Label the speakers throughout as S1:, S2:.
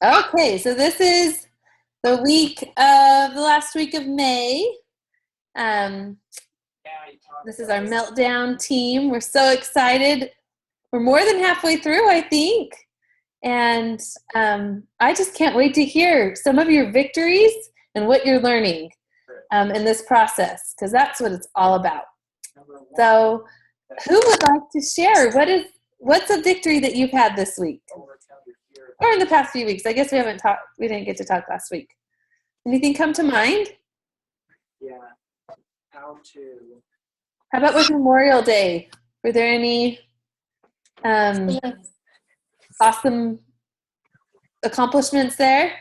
S1: Okay, so this is the last week of May. Um, this is our Meltdown team. We're so excited. We're more than halfway through, I think. And I just can't wait to hear some of your victories and what you're learning in this process, because that's what it's all about. So who would like to share? What's a victory that you've had this week? Or in the past few weeks? I guess we didn't get to talk last week. Anything come to mind?
S2: Yeah. How
S1: about with Memorial Day? Were there any awesome accomplishments there?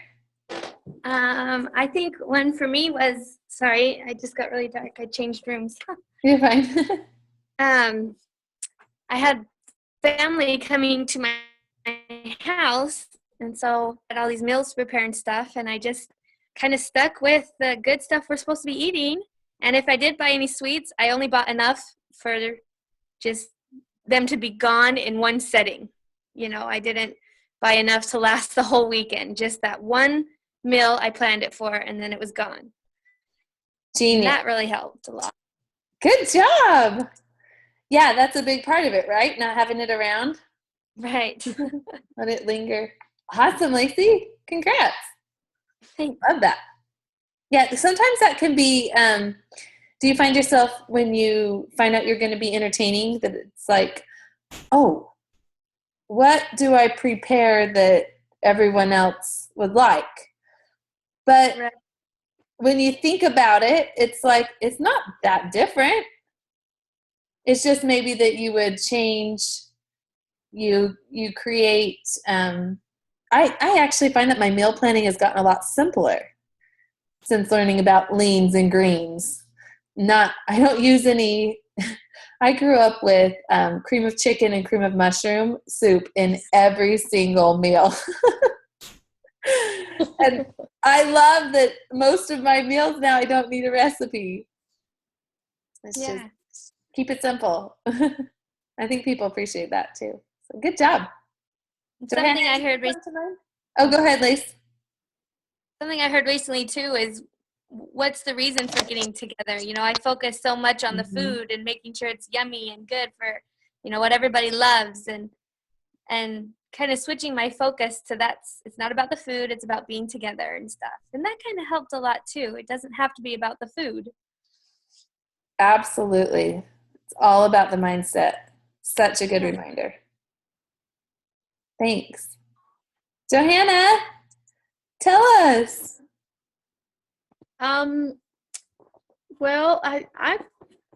S3: I think one for me was, sorry, I just got really dark. I changed rooms.
S1: You're fine.
S3: I had family coming to my house, and so I had all these meals to prepare and stuff, and I just kind of stuck with the good stuff we're supposed to be eating. And if I did buy any sweets, I only bought enough for just them to be gone in one setting. I didn't buy enough to last the whole weekend. Just that one meal I planned it for, and then it was gone.
S1: Genius.
S3: And that really helped a lot.
S1: Good job. Yeah, that's a big part of it, right? Not having it around.
S3: Right.
S1: Let it linger. Awesome, Lacey. Congrats.
S3: Thanks.
S1: Love that. Yeah, sometimes that can be, do you find yourself when you find out you're going to be entertaining that it's like, oh, what do I prepare that everyone else would like? But
S3: right.
S1: When you think about it, it's like, it's not that different. It's just maybe that you would change, you create, I actually find that my meal planning has gotten a lot simpler since learning about leans and greens. I don't use any, I grew up with cream of chicken and cream of mushroom soup in every single meal. And I love that most of my meals now I don't need a recipe. It's just keep it simple. I think people appreciate that too. So good job.
S3: Something I heard recently.
S1: Oh, go ahead, Lace.
S3: Something I heard recently too is, what's the reason for getting together? I focus so much on the food and making sure it's yummy and good for, what everybody loves, and kind of switching my focus to it's not about the food, it's about being together and stuff. And that kind of helped a lot too. It doesn't have to be about the food.
S1: Absolutely. It's all about the mindset. Such a good reminder. Thanks. Johanna, tell us.
S4: Well, I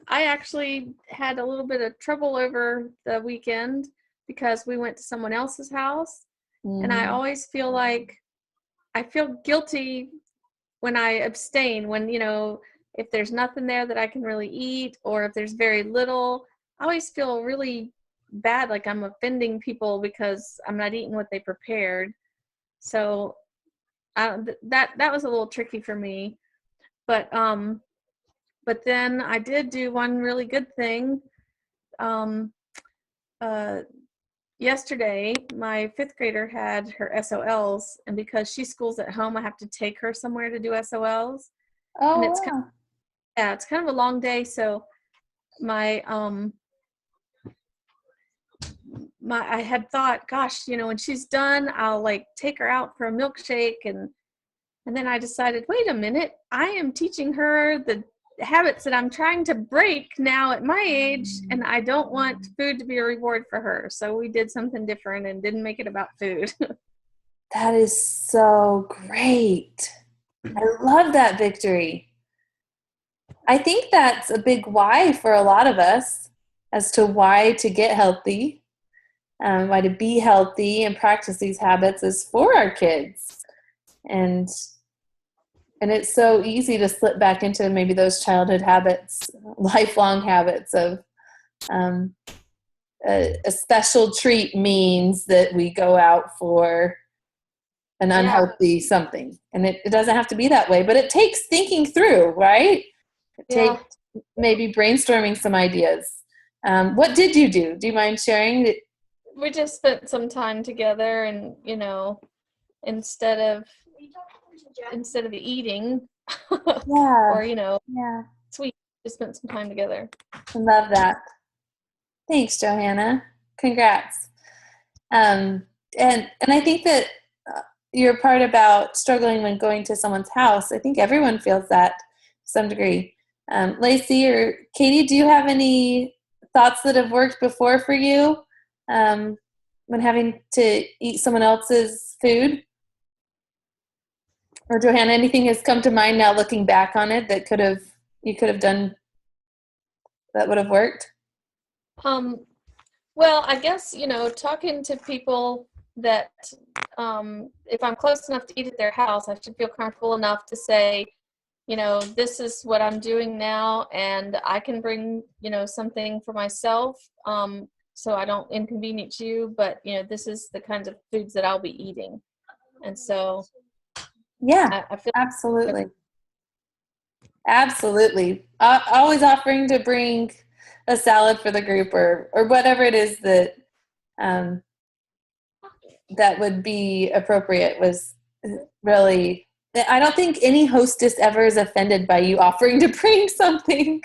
S4: actually had a little bit of trouble over the weekend because we went to someone else's house, and I always feel like I feel guilty when I abstain, when, if there's nothing there that I can really eat, or if there's very little, I always feel really bad, like I'm offending people because I'm not eating what they prepared. So that was a little tricky for me. But then I did do one really good thing. Yesterday, my 5th grader had her SOLs, and because she schools at home, I have to take her somewhere to do SOLs.
S1: Oh,
S4: and it's it's kind of a long day. So I had thought, gosh, when she's done, I'll take her out for a milkshake, and then I decided, wait a minute, I am teaching her the habits that I'm trying to break now at my age, and I don't want food to be a reward for her. So we did something different and didn't make it about food.
S1: That is so great. I love that victory. I think that's a big why for a lot of us as to why to get healthy, why to be healthy and practice these habits is for our kids. And it's so easy to slip back into maybe those childhood habits, lifelong habits of a special treat means that we go out for an unhealthy something. And it doesn't have to be that way, but it takes thinking through, right? It takes maybe brainstorming some ideas. What did you do? Do you mind sharing?
S4: We just spent some time together, and, instead of eating
S1: Yeah.
S4: or, you know,
S1: Yeah.
S4: sweet, just spent some time together.
S1: I love that. Thanks, Johanna. Congrats. And I think that your part about struggling when going to someone's house, I think everyone feels that to some degree. Lacey or Katie, do you have any thoughts that have worked before for you when having to eat someone else's food? Or Johanna, anything has come to mind now looking back on it that you could have done that would have worked?
S4: Well, I guess, you know, talking to people that if I'm close enough to eat at their house, I should feel comfortable enough to say, you know, this is what I'm doing now, and I can bring, you know, something for myself, so I don't inconvenience you, but, you know, this is the kinds of foods that I'll be eating. And so
S1: Yeah,
S4: I feel
S1: absolutely. Absolutely. Always offering to bring a salad for the group or whatever it is that that would be appropriate was really, I don't think any hostess ever is offended by you offering to bring something.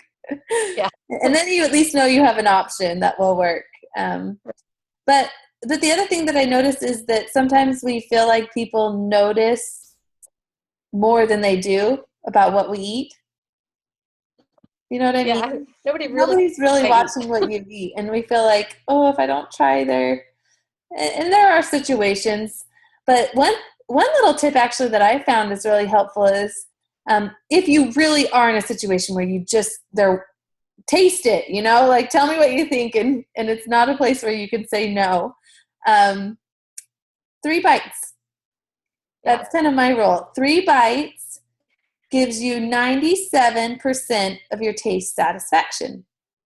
S4: Yeah.
S1: And then you at least know you have an option that will work. But the other thing that I notice is that sometimes we feel like people notice more than they do about what we eat. You know what I mean? Nobody's really watching what you eat, and we feel like, oh, if I don't try there. And there are situations, but one little tip actually that I found is really helpful is if you really are in a situation where you just taste it, you know, like tell me what you think, and it's not a place where you can say no. 3 bites. That's kind of my rule. 3 bites gives you 97% of your taste satisfaction.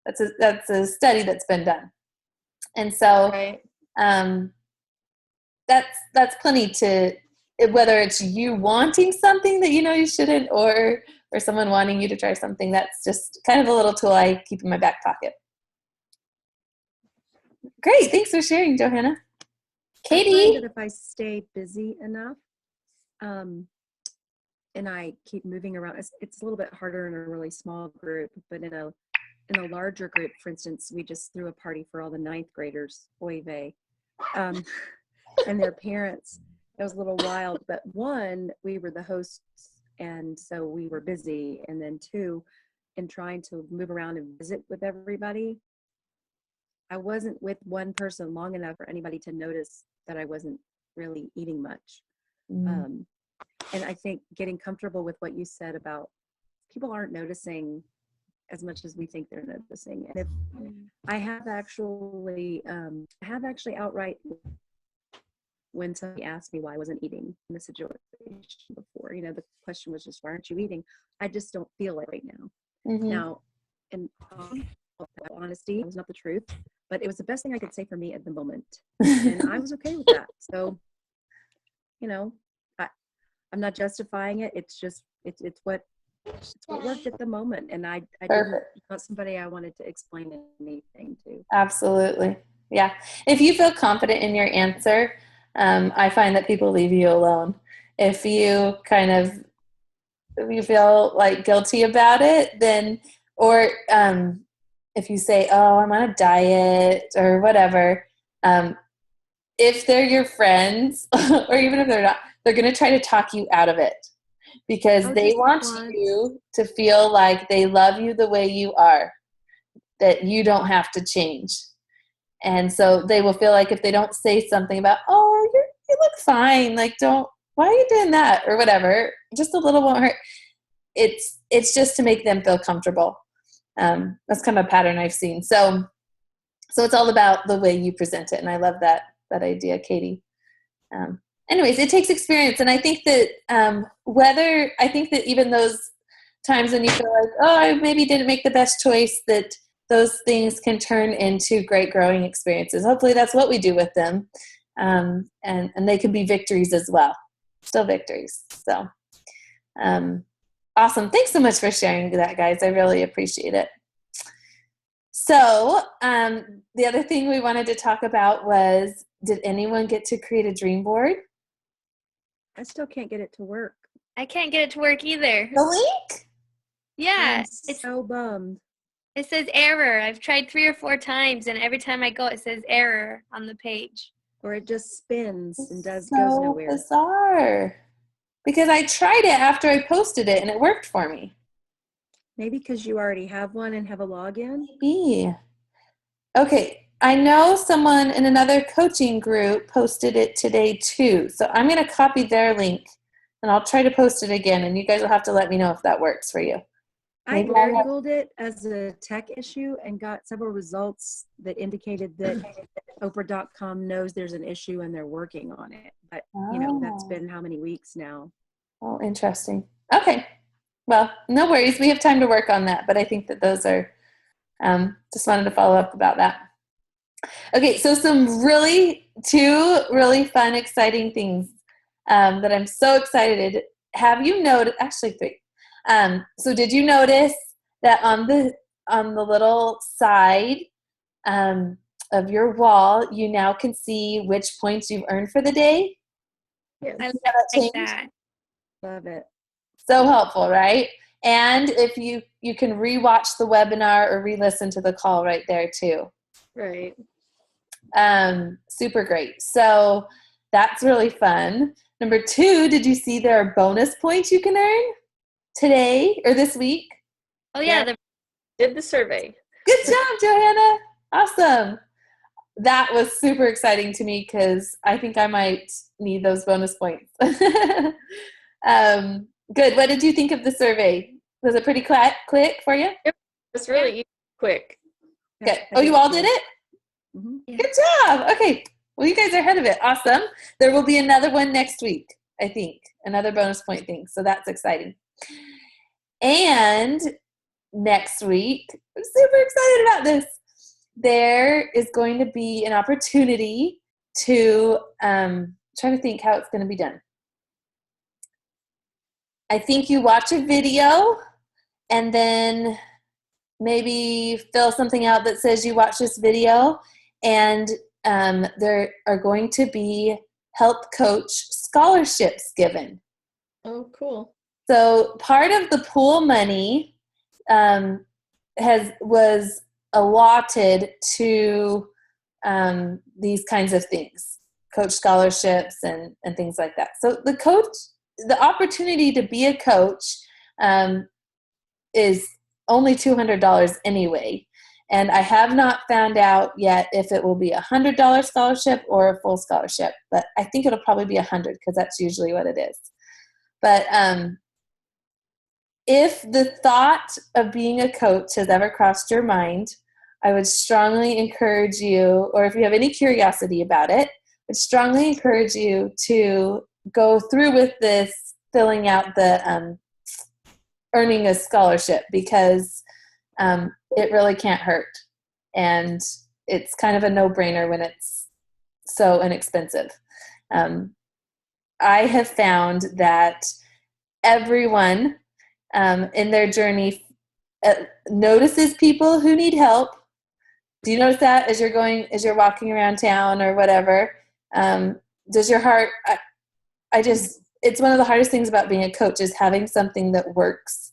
S1: That's a study that's been done. And so that's plenty to, whether it's you wanting something that you know you shouldn't or someone wanting you to try something, that's just kind of a little tool I keep in my back pocket. Great. Thanks for sharing, Johanna. Katie?
S5: I find that if I stay busy enough, and I keep moving around, it's a little bit harder in a really small group, but in a larger group, for instance, we just threw a party for all the 9th graders, oy vey, and their parents. It was a little wild, but 1, we were the hosts, and so we were busy, and then 2, in trying to move around and visit with everybody, I wasn't with one person long enough for anybody to notice that I wasn't really eating much. And I think getting comfortable with what you said about people aren't noticing as much as we think they're noticing. And if I have actually outright, when somebody asked me why I wasn't eating in the situation before, you know, the question was just, why aren't you eating? I just don't feel it right now. Now, in honesty, it was not the truth, but it was the best thing I could say for me at the moment. And I was okay with that. So, you know, I'm not justifying it. It's just, it's what worked at the moment. And I didn't, not somebody I wanted to explain anything to.
S1: Absolutely. Yeah. If you feel confident in your answer, I find that people leave you alone. If you feel like guilty about it, then, or if you say, oh, I'm on a diet or whatever, if they're your friends or even if they're not, they're going to try to talk you out of it because they want you to feel like they love you the way you are, that you don't have to change. And so they will feel like if they don't say something about, oh, you look fine, like why are you doing that or whatever, just a little won't hurt. It's just to make them feel comfortable. That's kind of a pattern I've seen. So it's all about the way you present it. And I love that idea, Katie. Anyways, it takes experience. And I think that I think that even those times when you feel like, oh, I maybe didn't make the best choice, that those things can turn into great growing experiences. Hopefully that's what we do with them. And they can be victories as well. Still victories. So awesome. Thanks so much for sharing that, guys. I really appreciate it. So the other thing we wanted to talk about was, did anyone get to create a dream board?
S5: I still can't get it to work.
S3: I can't get it to work either.
S1: The link?
S3: Yeah,
S5: I'm so bummed.
S3: it says error. I've tried 3 or 4 times, and every time I go, it says error on the page.
S5: Or it just spins and goes
S1: So
S5: nowhere.
S1: bizarre. Because I tried it after I posted it and it worked for me.
S5: Maybe because you already have one and have a login.
S1: Maybe. Okay, I know someone in another coaching group posted it today too. So I'm going to copy their link and I'll try to post it again. And you guys will have to let me know if that works for you.
S5: I
S1: Maybe I have-
S5: Googled it as a tech issue and got several results that indicated that Oprah.com knows there's an issue and they're working on it. But, that's
S1: Oh.
S5: been how many weeks now?
S1: Oh, interesting. Okay. Well, no worries. We have time to work on that. But I think that those are, just wanted to follow up about that. Okay, so two really fun, exciting things that I'm so excited. Have you noticed? Actually, 3. So did you notice that on the little side of your wall, you now can see which points you've earned for the day?
S4: Yes.
S3: I
S1: See how
S3: like
S1: changed?
S3: that.
S5: Love it.
S1: So helpful, right? And if you can rewatch the webinar or re-listen to the call right there too.
S4: Right.
S1: Super great. So that's really fun. Number 2, did you see there are bonus points you can earn today or this week?
S3: Oh yeah,
S4: Did the survey.
S1: Good job, Johanna. Awesome. That was super exciting to me because I think I might need those bonus points. Good. What did you think of the survey? Was it pretty quick for you?
S4: It's really easy, quick.
S1: Good.
S5: I
S1: Oh, you all did
S5: too.
S1: it?
S5: Mhm.
S1: Good job. Okay. Well, you guys are ahead of it. Awesome. There will be another one next week, I think. Another bonus point thing. So that's exciting. And next week, I'm super excited about this. There is going to be an opportunity to try to think how it's going to be done. I think you watch a video and then maybe fill something out that says you watch this video, and there are going to be health coach scholarships given.
S4: Oh, cool.
S1: So part of the pool money was allotted to these kinds of things, coach scholarships and things like that. So the opportunity to be a coach is only $200 anyway. And I have not found out yet if it will be $100 scholarship or a full scholarship, but I think it'll probably be $100 because that's usually what it is. But if the thought of being a coach has ever crossed your mind, I would strongly encourage you, or if you have any curiosity about it, I would strongly encourage you to go through with this, filling out the earning a scholarship, because it really can't hurt. And it's kind of a no-brainer when it's so inexpensive. I have found that everyone in their journey notices people who need help. Do you notice that as you're walking around town or whatever? Does your heart, it's one of the hardest things about being a coach is having something that works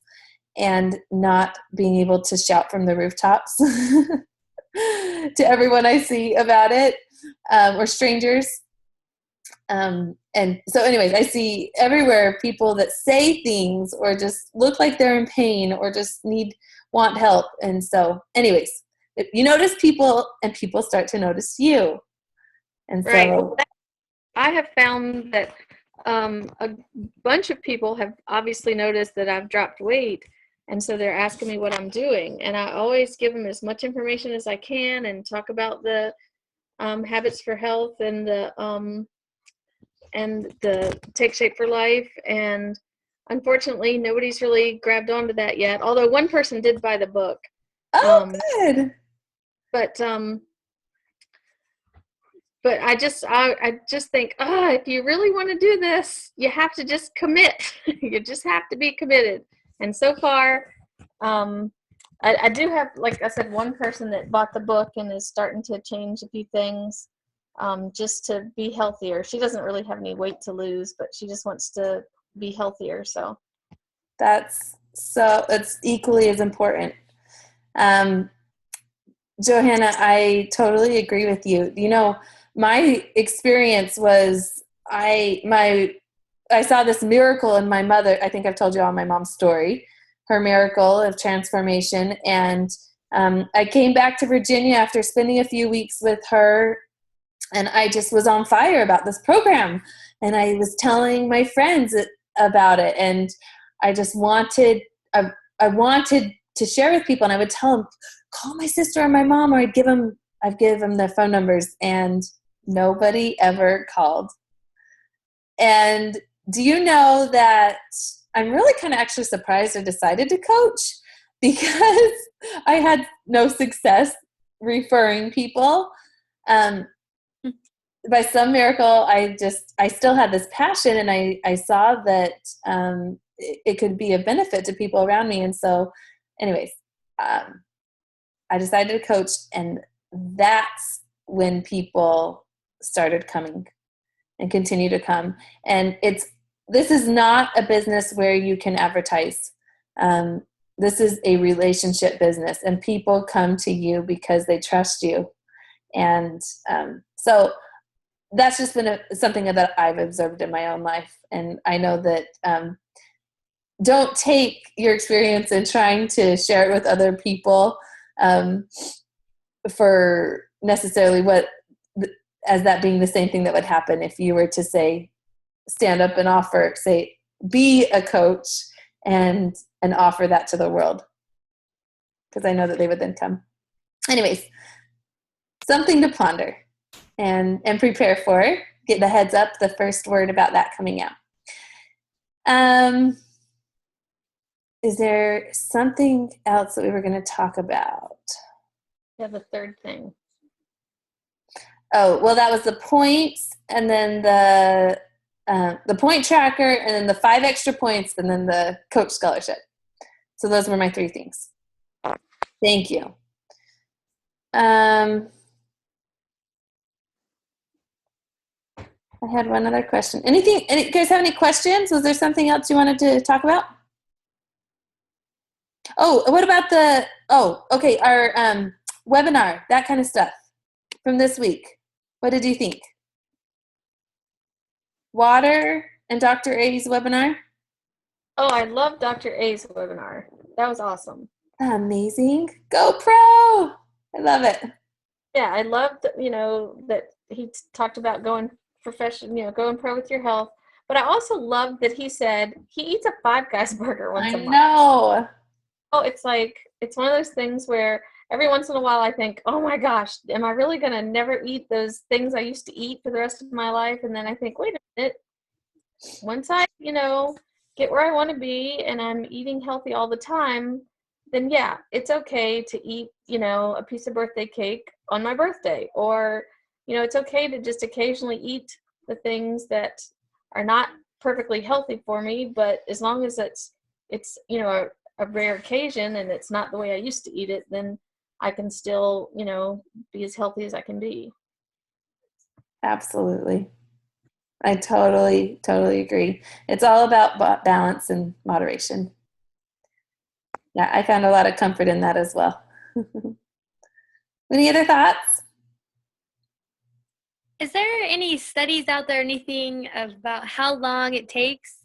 S1: and not being able to shout from the rooftops to everyone I see about it, or strangers. And so anyways, I see everywhere people that say things or just look like they're in pain or just want help. And so anyways, you notice people and people start to notice you. And so
S4: Right. I have found that a bunch of people have obviously noticed that I've dropped weight, and so they're asking me what I'm doing. And I always give them as much information as I can and talk about the habits for health and the Take Shape for Life. And unfortunately, nobody's really grabbed onto that yet. Although one person did buy the book.
S1: good.
S4: But I just think, if you really want to do this, you have to just commit. You just have to be committed. And so far, I do have, like I said, one person that bought the book and is starting to change a few things. just to be healthier. She doesn't really have any weight to lose, but she just wants to be healthier. So
S1: it's equally as important. Johanna, I totally agree with you. You know, my experience was I saw this miracle in my mother. I think I've told you all my mom's story, her miracle of transformation. And I came back to Virginia after spending a few weeks with her, and I just was on fire about this program. And I was telling my friends about it, and I just wanted to share with people. And I would tell them, call my sister or my mom, or I'd give them their phone numbers, and nobody ever called. And do you know that I'm really kind of actually surprised I decided to coach, because I had no success referring people. By some miracle, I still had this passion, and I saw that it could be a benefit to people around me. And so anyways, I decided to coach, and that's when people started coming and continue to come. And this is not a business where you can advertise. This is a relationship business, and people come to you because they trust you. And so that's just been something that I've observed in my own life. And I know that don't take your experience in trying to share it with other people for necessarily as that being the same thing that would happen if you were to say, stand up and offer, say, be a coach and offer that to the world. Because I know that they would then come. Anyways, something to ponder and prepare for. Get the heads up, the first word about that coming out. Is there something else that we were going to talk about?
S4: yeah, the third thing.
S1: Oh, well, that was the points, and then the point tracker, and then the 5 extra points, and then the coach scholarship. So those were my 3 things. Thank you. I had one other question. You guys have any questions? Was there something else you wanted to talk about? Oh, what about our webinar, that kind of stuff from this week. What did you think? Water and Dr. A's webinar?
S4: Oh, I love Dr. A's webinar. That was awesome.
S1: Amazing. Go Pro! I love it.
S4: Yeah, I loved, that he talked about going professional, going pro with your health. But I also loved that he said he eats a Five Guys burger once a month.
S1: I know.
S4: Oh, it's one of those things where every once in a while I think, oh my gosh, am I really going to never eat those things I used to eat for the rest of my life? And then I think, wait a minute, once I, get where I want to be and I'm eating healthy all the time, then yeah, it's okay to eat, a piece of birthday cake on my birthday, or, it's okay to just occasionally eat the things that are not perfectly healthy for me, but as long as it's a rare occasion and it's not the way I used to eat it, then I can still, be as healthy as I can be.
S1: Absolutely. I totally agree. It's all about balance and moderation. Yeah, I found a lot of comfort in that as well. Any other thoughts?
S3: Is there any studies out there, anything about how long it takes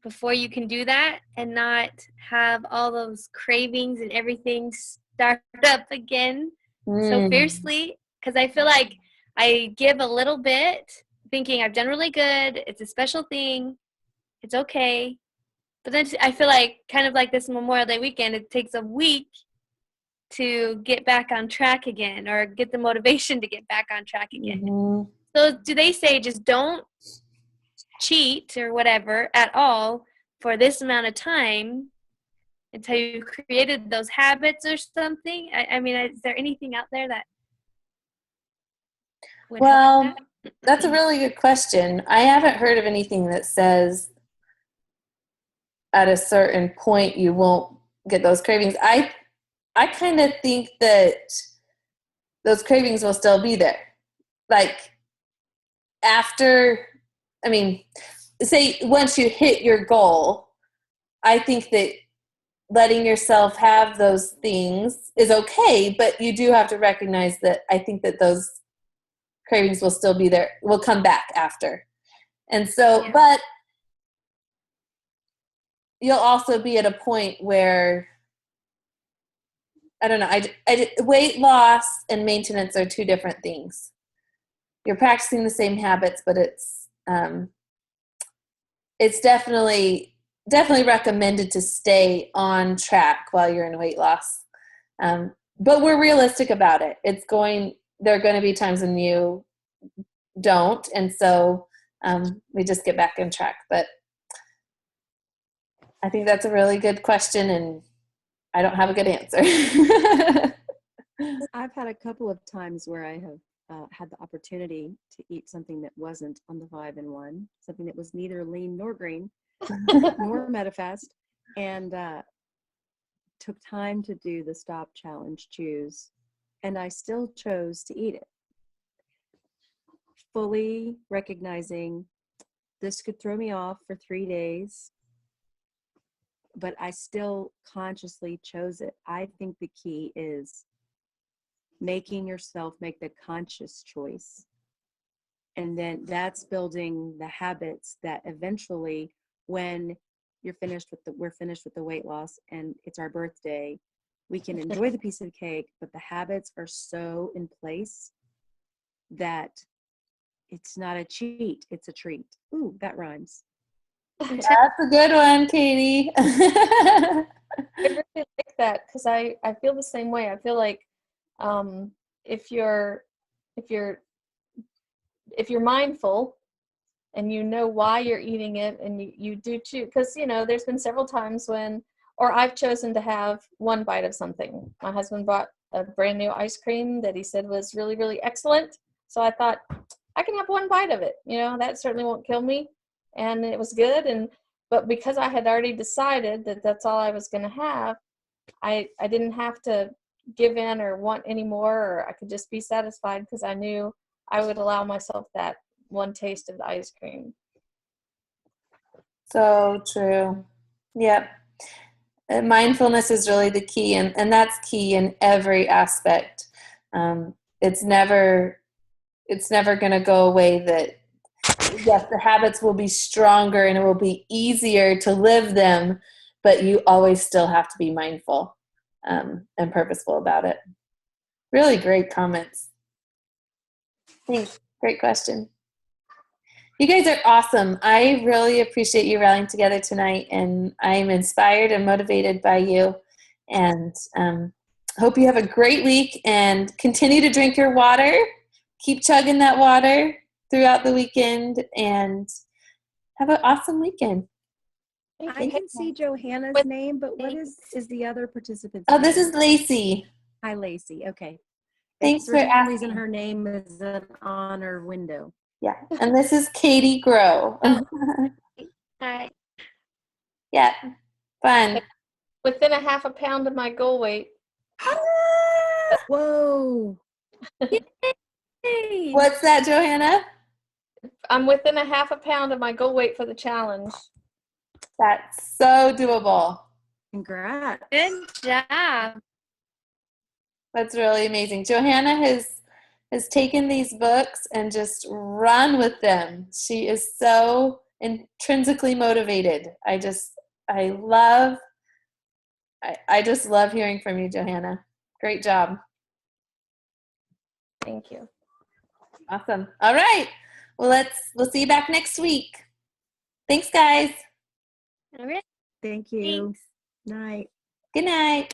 S3: before you can do that and not have all those cravings and everything start up again so fiercely? Because I feel like I give a little bit thinking I've done really good. It's a special thing. It's okay. But then I feel like kind of like this Memorial Day weekend, it takes a week to get back on track again or get the motivation to get back on track again.
S1: Mm-hmm.
S3: So do they say just don't cheat or whatever at all for this amount of time until you created those habits or something? I mean, is there anything out there that would help that?
S1: That's a really good question. I haven't heard of anything that says at a certain point you won't get those cravings. I kind of think that those cravings will still be there. Like after, I mean, say once you hit your goal, I think that letting yourself have those things is okay, but you do have to recognize that I think that those cravings will still be there, will come back after. And so, but you'll also be at a point where, I don't know, weight loss and maintenance are two different things. You're practicing the same habits, but it's definitely recommended to stay on track while you're in weight loss. But we're realistic about it. There are going to be times when you don't. And so we just get back on track. But I think that's a really good question, and I don't have a good answer.
S5: I've had a couple of times where I have had the opportunity to eat something that wasn't on the 5-in-1, something that was neither lean nor green, nor MetaFast, and took time to do the stop challenge choose, and I still chose to eat it, fully recognizing this could throw me off for 3 days, but I still consciously chose it. I think the key is making yourself make the conscious choice. And then that's building the habits that eventually, when we're finished with the weight loss and it's our birthday, we can enjoy the piece of cake, but the habits are so in place that it's not a cheat, it's a treat. Ooh, that rhymes.
S1: That's a good one, Katie.
S4: I really like that because I feel the same way. I feel like if you're mindful and you know why you're eating it, and you do choose, because there's been several times or I've chosen to have one bite of something. My husband bought a brand new ice cream that he said was really, really excellent. So I thought, I can have one bite of it. That certainly won't kill me. And it was good. But because I had already decided that that's all I was going to have, I didn't have to give in or want any more, or I could just be satisfied because I knew I would allow myself that one taste of the ice cream.
S1: So true. Yep. Mindfulness is really the key, and that's key in every aspect. It's never going to go away that, yes, the habits will be stronger and it will be easier to live them, but you always still have to be mindful and purposeful about it. Really great comments. Thanks. Great question. You guys are awesome. I really appreciate you rallying together tonight, and I'm inspired and motivated by you, and hope you have a great week and continue to drink your water. Keep chugging that water throughout the weekend, and have an awesome weekend.
S5: I can see Johanna's name, but what is the other participant's
S1: Oh, this
S5: name?
S1: is Lacey.
S5: Hi, Lacey. Okay.
S1: Thanks for
S5: some
S1: asking.
S5: reason her name is an honor window.
S1: Yeah, and this is Katie Grow.
S3: Hi.
S1: Yeah, fun.
S4: Within a half a pound of my goal weight.
S5: Whoa.
S3: Yay!
S1: What's that, Johanna?
S4: I'm within a half a pound of my goal weight for the challenge.
S1: That's so doable.
S5: Congrats.
S3: Good job.
S1: That's really amazing. Johanna has taken these books and just run with them. She is so intrinsically motivated. I just love hearing from you, Johanna. Great job.
S4: Thank you.
S1: Awesome. All right. Well, we'll see you back next week. Thanks, guys.
S3: All right.
S5: Thank you.
S3: Thanks.
S5: Night.
S1: Good night.